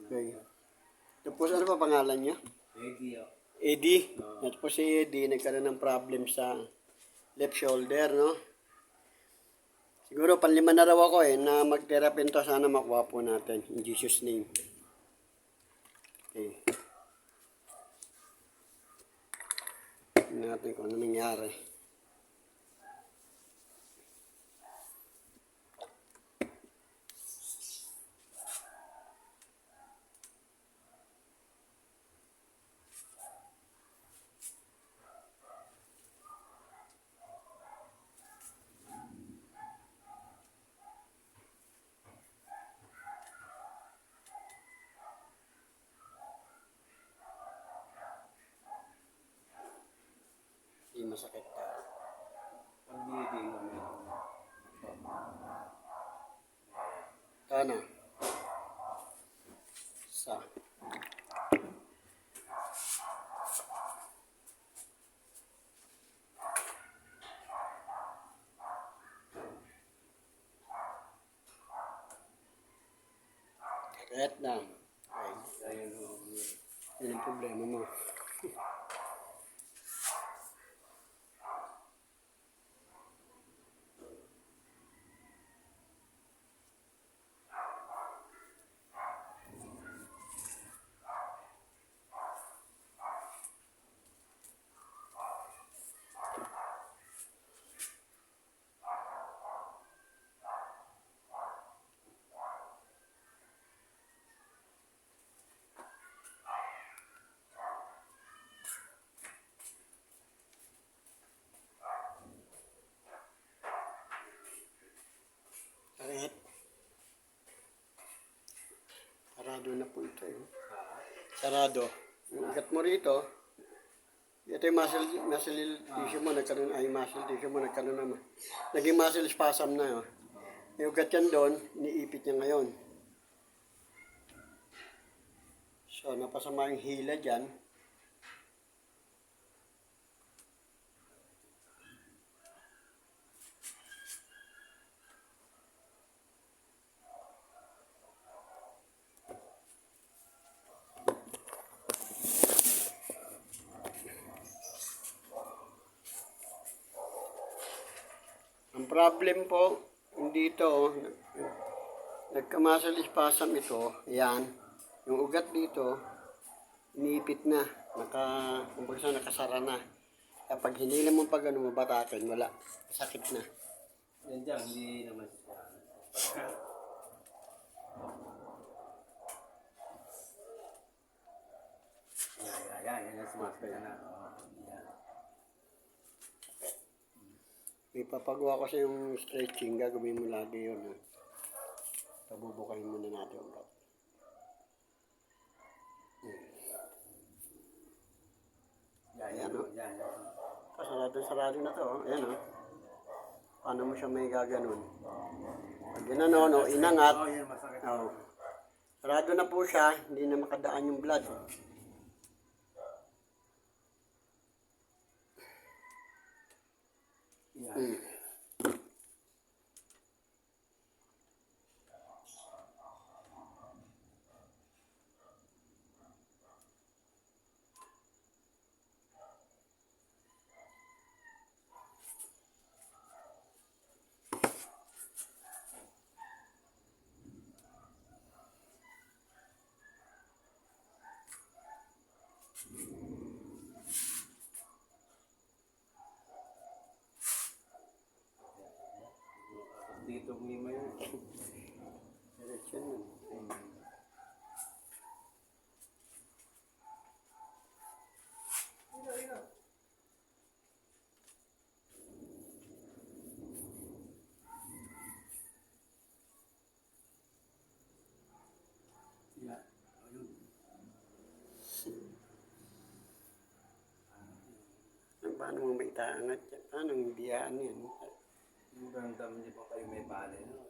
Okay. Tapos ano pa pangalan niya? Eddie, oh. Eddie. At po si Eddie nagkaroon ng problem sa left shoulder, no? Siguro panlima na raw ako na mag-therapy to. Sana makuha po natin. In Jesus' name. Okay. Tingnan natin kung ano nangyari. Hindi masakit pa. Pag binigay mo, meron. Sana. Sa. Sakit na. Okay. Ayun, oh. Yun ang problema mo. Sakit. Sarado na po ito eh. Sarado. Yung ugat mo rito, ito yung muscle tissue mo, nagkaroon, ay muscle tissue mo, nagkaroon naman. Naging muscle spasm na. Oh. Yung ugat yan doon, iniipit niya ngayon. So, napasama yung hila dyan. Ang problem po, dito, nagka-muscle spasm ito, yan, yung ugat dito, iniipit na, kumbaga nakasara na. Kapag hinila mo pag ano, mabatakin, wala, sakit na. Yan dyan, hindi naman siya. Yan, sumasakit na. May papagawa ko sa yung stretching, gagawin mo lagi yun. Pabubukayin muna natin yung ugat. Ayan o. Sarado na to. Ayan o. Paano mo siya may gaganon? Pag ginanon o, inangat. Oh, yan, masakit. Oh. Sarado na po siya, hindi na makadaan yung blood. Yan. Dito lima yun. Diretso yun. Yan. Ayun. Paano mo may taangat yan? Paano yung biyaan yan? Yung ramdam niyo pa kayo may pala. No?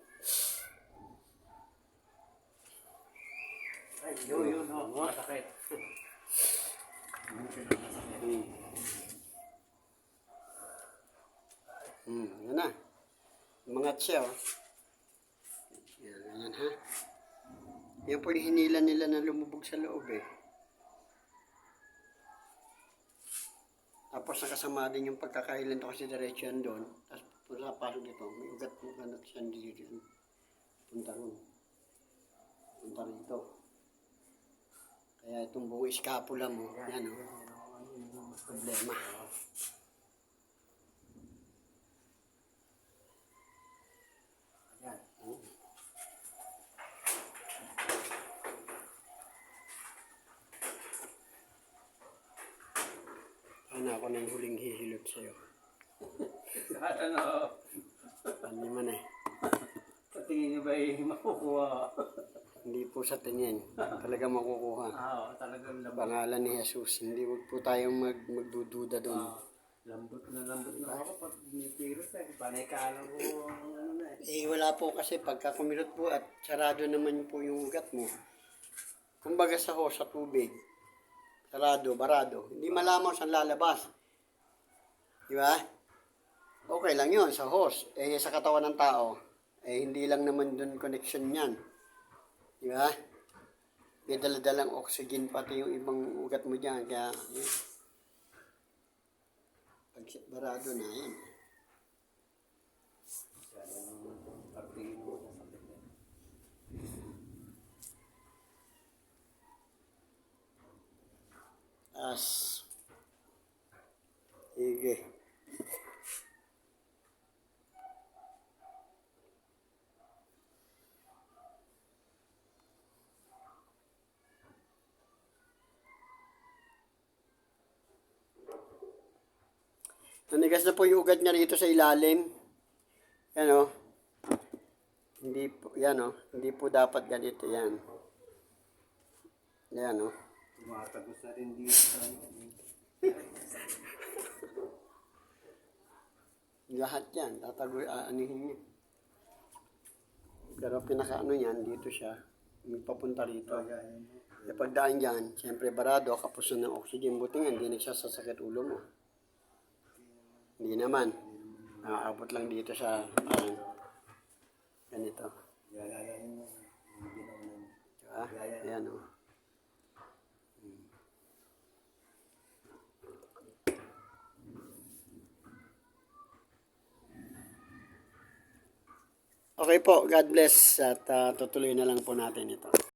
Ay, yun, no. Masakit. Yan na. Umangat siya, oh. Yan ha. Yan po yung hinila nila na lumubog sa loob eh. Tapos nakasama din yung pagkakailan to kasi diretso yan doon. Tapos pula pasok dito, may ugat po kanat siya dito. Punta ron. Punta rito. Kaya itong buong iskapula mo, yan o. Problema. Ayan. Ano ako nang huling hihilot sa'yo. Ano? Hindi man eh. Sa tingin niyo ba makukuha? Hindi po sa tingin. Talaga makukuha. Talagang lambot. Pangalan ni Jesus. Hindi wag po tayong magdududa doon. Lambot na ako pag binipirot eh. Panay ka alam ko ano na eh. Eh wala po kasi pagka kumilot po at sarado naman po yung ugat mo. Kumbaga sa hose, sa tubig. Sarado, barado. Hindi malamaw saan lalabas. Di ba? Okay lang yun sa hose. Eh sa katawan ng tao, eh hindi lang naman doon connection yan. Di ba? May daladalang oxygen pati yung ibang ugat mo dyan. Kaya, yun. Pag barado na yan. Pagtingin mo sa sakit niya. Sige. Nanigas na po yung ugat niya rito sa ilalim. Yan o. Hindi po, yan o. Hindi po dapat ganito yan. Yan o. Tumatagos na rin dito sa Lahat yan. Tatago, anihin niya. Pero pinakaano yan, dito siya. May papunta rito. E pagdaan dyan, siyempre barado, kapos na ng oxygen. Buti nga, hindi nagsasasakit ulo mo. Hindi naman. Nakakabot lang dito sa ganito. Diba? Ayan o. Okay po, God bless at tutuloy na lang po natin ito.